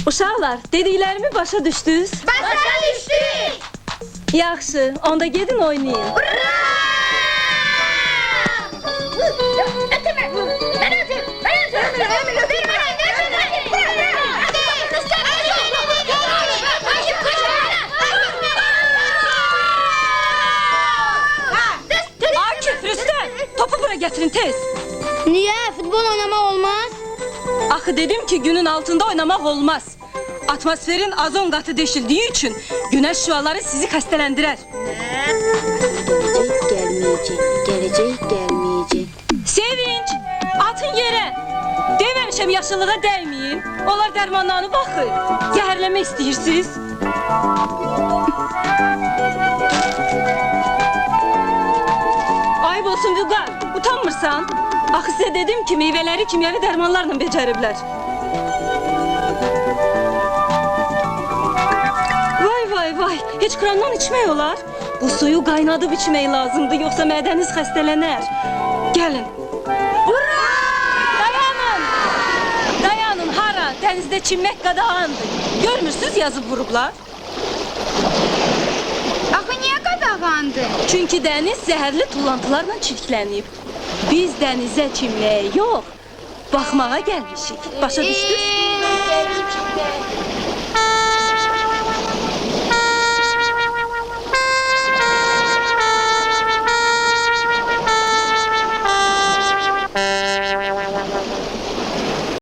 Uşaqlar, dediklərimi başa düşdünüz? Başa düşdük! Yaxşı, onda gedin oynayın. Ötürme! Ben ötürüm! Akif, Rüstəm, topu bura getirin tez. Niye? Futbol oynamak olmaz. Axı dedim ki, günün altında oynamaq olmaz. Atmosferin azon qatı deşildiği için güneş şüaları sizi xəstələndirər. Gelmeyecek. Sevinç, atın yerə. Deməmişəm yaşıllığa dəyməyin. Onlar dərmanlarını baxın. Zəhərləmək istəyirsiniz. Ayıb olsun Vüqar, utanmırsan? Axı sizə dedim ki, meyvələri kimyəvi dərmanlarla becəriblər. Vay, heç krandan içmək olar. Bu suyu qaynadıb içmək lazımdır, yoxsa mədəniz xəstələnər. Gəlin. Ura! Dayanın, hara? Dənizdə çimmək qadağandır. Görmürsünüz, yazıb vurublar. Axı niye qadağandı? Çünki dəniz zəhərli tullantılarla çirklənib. Biz dənizə çimməyə yox, baxmağa gəlmişik. Başa düşdünüz?